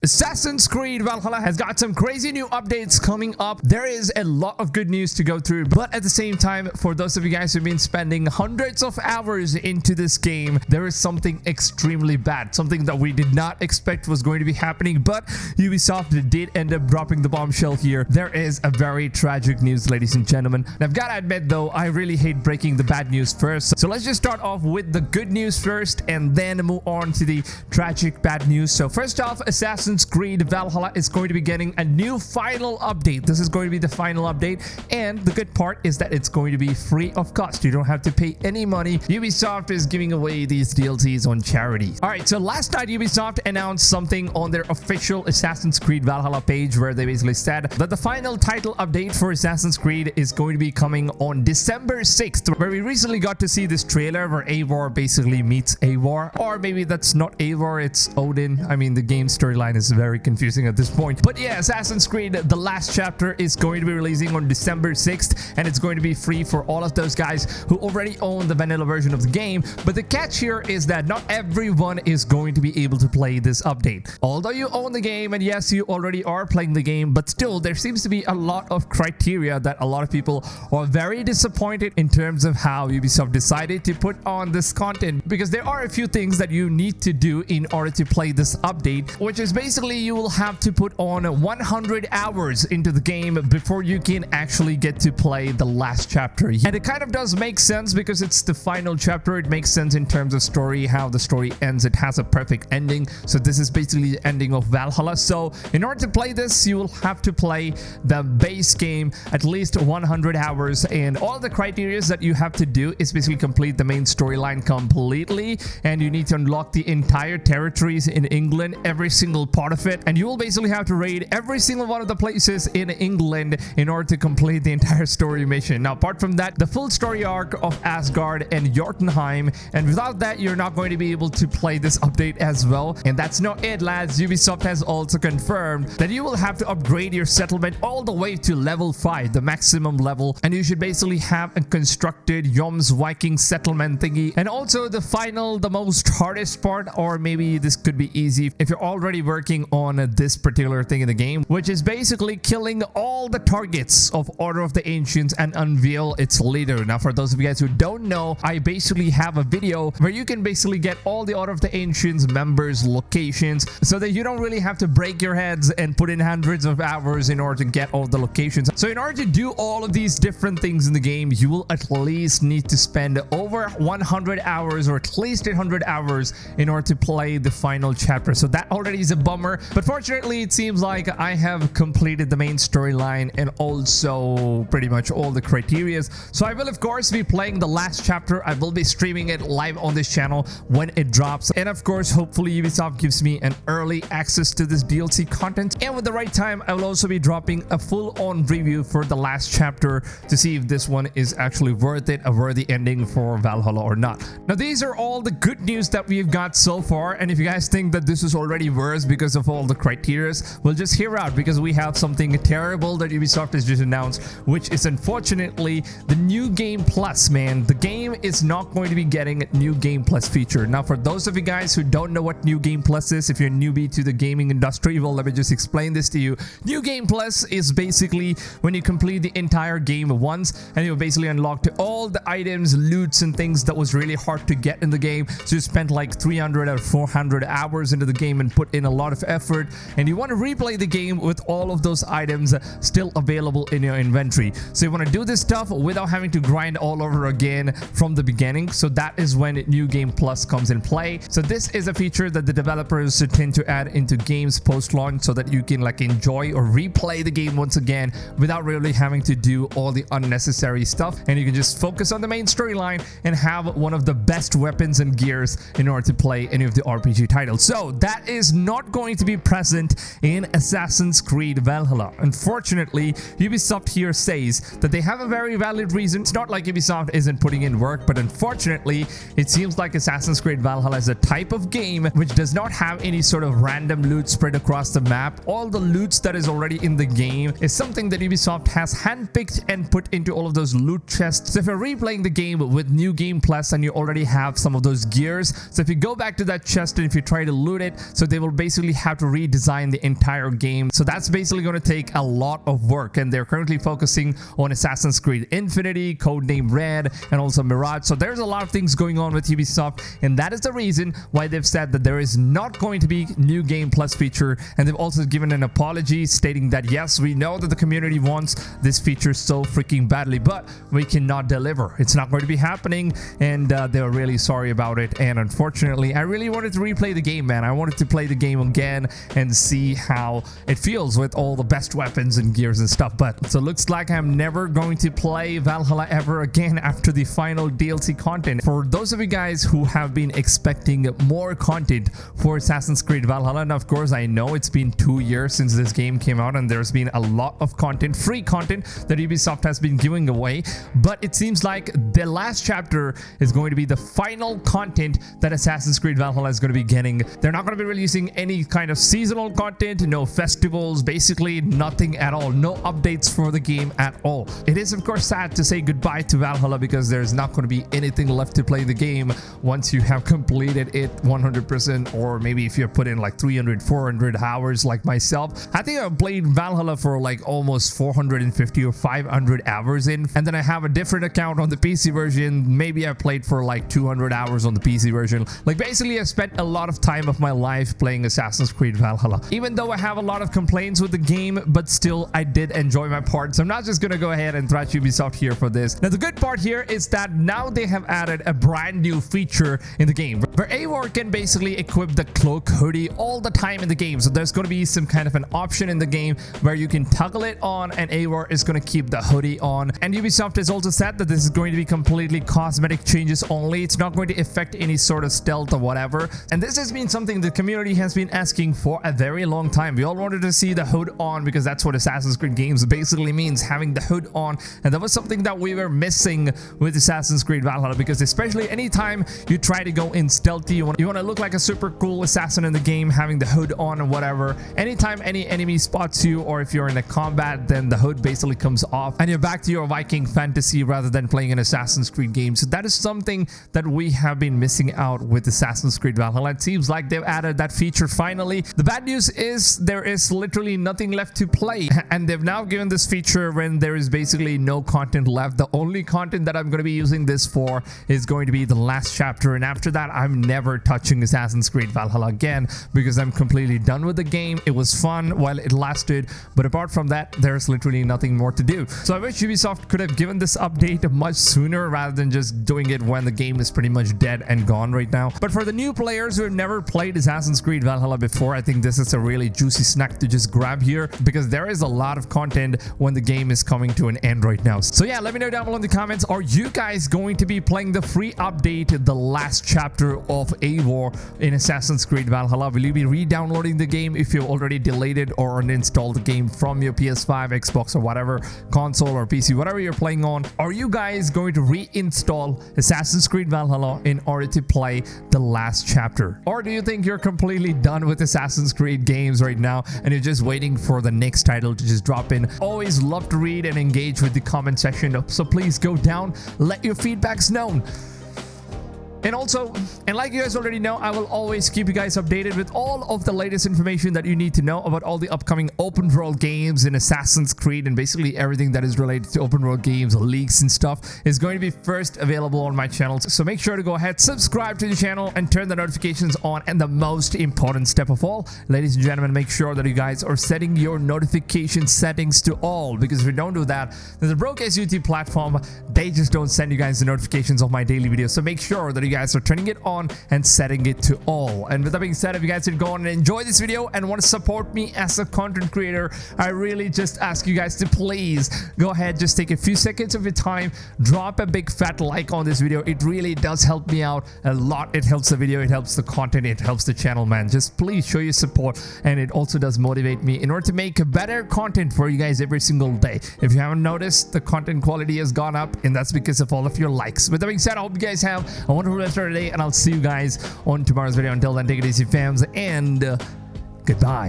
Assassin's Creed Valhalla has got some crazy new updates coming up. There is a lot of good news to go through, but at the same time, for those of you guys who've been spending hundreds of hours into this game, there is something extremely bad, something that we did not expect was going to be happening, but Ubisoft did end up dropping the bombshell here. There is a very tragic news, ladies and gentlemen. And I've got to admit though, I really hate breaking the bad news first. So let's just start off with the good news first and then move on to the tragic bad news. So first off, Assassin's Creed Valhalla is going to be getting a new final update. This is going to be the final update, and the good part is that it's going to be free of cost. You don't have to pay any money. Ubisoft is giving away these DLCs on charity. All right, so last night Ubisoft announced something on their official Assassin's Creed Valhalla page where they basically said that the final title update for Assassin's Creed is going to be coming on December 6th, where we recently got to see this trailer where Eivor basically meets Eivor, or maybe that's not Eivor, it's Odin. I mean, the game storyline is very confusing at this point. But yeah, Assassin's Creed the last chapter is going to be releasing on December 6th, and it's going to be free for all of those guys who already own the vanilla version of the game. But the catch here is that not everyone is going to be able to play this update. Although you own the game, and yes, you already are playing the game, but still there seems to be a lot of criteria that a lot of people are very disappointed in terms of how Ubisoft decided to put on this content, because there are a few things that you need to do in order to play this update, which is basically you will have to put on 100 hours into the game before you can actually get to play the last chapter. And it kind of does make sense because it's the final chapter. It makes sense in terms of story, how the story ends. It has a perfect ending. So this is basically the ending of Valhalla. So in order to play this, you will have to play the base game at least 100 hours. And all the criteria that you have to do is basically complete the main storyline completely. And you need to unlock the entire territories in England, every single part of it, and you will basically have to raid every single one of the places in England in order to complete the entire story mission. Now, apart from that, the full story arc of Asgard and Jotunheim, and without that, you're not going to be able to play this update as well. And that's not it, lads. Ubisoft has also confirmed that you will have to upgrade your settlement all the way to level 5, the maximum level, and you should basically have a constructed Yoms Viking settlement thingy. And also the final, the most hardest part, or maybe this could be easy if you're already working on this particular thing in the game, which is basically killing all the targets of Order of the Ancients and unveil its leader. Now, for those of you guys who don't know, I basically have a video where you can basically get all the Order of the Ancients members' locations so that you don't really have to break your heads and put in hundreds of hours in order to get all the locations. So in order to do all of these different things in the game, you will at least need to spend over 100 hours or at least 800 hours in order to play the final chapter. So that already is a bummer. But fortunately, it seems like I have completed the main storyline and also pretty much all the criteria. So I will, of course, be playing the last chapter. I will be streaming it live on this channel when it drops. And of course, hopefully Ubisoft gives me an early access to this DLC content. And with the right time, I will also be dropping a full-on review for the last chapter to see if this one is actually worth it, a worthy ending for Valhalla or not. Now, these are all the good news that we've got so far. And if you guys think that this is already worse because of all the criteria, we'll just hear out, because we have something terrible that Ubisoft has just announced, which is unfortunately the New Game Plus, man. The game is not going to be getting a New Game Plus feature. Now, for those of you guys who don't know what New Game Plus is, if you're a newbie to the gaming industry, well, let me just explain this to you. New Game Plus is basically when you complete the entire game once, and you basically unlocked all the items, loots, and things that was really hard to get in the game. So you spent like 300 or 400 hours into the game and put in a lot of effort, and you want to replay the game with all of those items still available in your inventory. So you want to do this stuff without having to grind all over again from the beginning. So that is when New Game Plus comes in play. So this is a feature that the developers tend to add into games post-launch so that you can like enjoy or replay the game once again without really having to do all the unnecessary stuff, and you can just focus on the main storyline and have one of the best weapons and gears in order to play any of the RPG titles. So that is not going to be present in Assassin's Creed Valhalla. Unfortunately, Ubisoft here says that they have a very valid reason. It's not like Ubisoft isn't putting in work, but unfortunately, it seems like Assassin's Creed Valhalla is a type of game which does not have any sort of random loot spread across the map. All the loots that is already in the game is something that Ubisoft has handpicked and put into all of those loot chests. So if you're replaying the game with New Game Plus and you already have some of those gears, so if you go back to that chest and if you try to loot it, so they will basically basically have to redesign the entire game. So that's basically going to take a lot of work, and they're currently focusing on Assassin's Creed Infinity, codename Red, and also Mirage. So there's a lot of things going on with Ubisoft, and that is the reason why they've said that there is not going to be new game plus feature. And they've also given an apology stating that yes, we know that the community wants this feature so freaking badly, but we cannot deliver. It's not going to be happening, and they're really sorry about it. And unfortunately, I really wanted to replay the game, man. I wanted to play the game again and see how it feels with all the best weapons and gears and stuff. But so looks like I'm never going to play Valhalla ever again after the final DLC content. For those of you guys who have been expecting more content for Assassin's Creed Valhalla, and of course I know it's been 2 years since this game came out, and there's been a lot of content, free content that Ubisoft has been giving away, but it seems like the last chapter is going to be the final content that Assassin's Creed Valhalla is going to be getting. They're not going to be releasing any kind of seasonal content, no festivals, basically nothing at all, no updates for the game at all. It is of course sad to say goodbye to Valhalla because there's not going to be anything left to play the game once you have completed it 100%, or maybe if you have put in like 300-400 hours like myself. I think I've played Valhalla for like almost 450 or 500 hours in, and then I have a different account on the PC version. Maybe I played for like 200 hours on the PC version. Like basically I spent a lot of time of my life playing Assassin's Creed Valhalla. Even though I have a lot of complaints with the game, but still I did enjoy my part. So I'm not just gonna go ahead and thrash Ubisoft here for this. Now the good part here is that now they have added a brand new feature in the game where Eivor can basically equip the cloak hoodie all the time in the game. So there's going to be some kind of an option in the game where you can toggle it on, and Eivor is going to keep the hoodie on. And Ubisoft has also said that this is going to be completely cosmetic changes only. It's not going to affect any sort of stealth or whatever. And this has been something the community has been asking for a very long time. We all wanted to see the hood on because that's what Assassin's Creed games basically means, having the hood on. And that was something that we were missing with Assassin's Creed Valhalla, because especially anytime you try to go in stealthy, you want to look like a super cool assassin in the game, having the hood on or whatever. Anytime any enemy spots you, or if you're in a combat, then the hood basically comes off and you're back to your Viking fantasy rather than playing an Assassin's Creed game. So that is something that we have been missing out with Assassin's Creed Valhalla. It seems like they've added that feature finally. The bad news is there is literally nothing left to play, and they've now given this feature when there is basically no content left. The only content that I'm going to be using this for is going to be the last chapter, and after that I'm never touching Assassin's Creed Valhalla again because I'm completely done with the game. It was fun while it lasted, but apart from that there's literally nothing more to do. So I wish Ubisoft could have given this update much sooner rather than just doing it when the game is pretty much dead and gone right now. But for the new players who have never played Assassin's Creed Valhalla before, I think this is a really juicy snack to just grab here, because there is a lot of content when the game is coming to an end right now. So yeah, let me know down below in the comments, are you guys going to be playing the free update, the last chapter of Eivor in Assassin's Creed Valhalla? Will you be re-downloading the game if you've already deleted or uninstalled the game from your PS5, Xbox, or whatever console or PC, whatever you're playing on? Are you guys going to reinstall Assassin's Creed Valhalla in order to play the last chapter? Or do you think you're completely done with Assassin's Creed games right now and you're just waiting for the next title to just drop in? Always love to read and engage with the comment section, so please go down, let your feedbacks known. And also, and like you guys already know, I will always keep you guys updated with all of the latest information that you need to know about all the upcoming open world games in Assassin's Creed, and basically everything that is related to open world games, leaks and stuff is going to be first available on my channel. So make sure to go ahead, subscribe to the channel and turn the notifications on. And the most important step of all, ladies and gentlemen, make sure that you guys are setting your notification settings to all, because if you don't do that, then the broke SUT platform, they just don't send you guys the notifications of my daily videos. So make sure that you guys are turning it on and setting it to all. And with that being said, if you guys did go on and enjoy this video and want to support me as a content creator, I really just ask you guys to please go ahead, just take a few seconds of your time, drop a big fat like on this video. It really does help me out a lot. It helps the video, it helps the content, it helps the channel, man. Just please show your support, and it also does motivate me in order to make better content for you guys every single day. If you haven't noticed, the content quality has gone up, and that's because of all of your likes. With that being said, I hope you guys have a wonderful rest of the day, and I'll see you guys on tomorrow's video. Until then, take it easy, fams, and goodbye.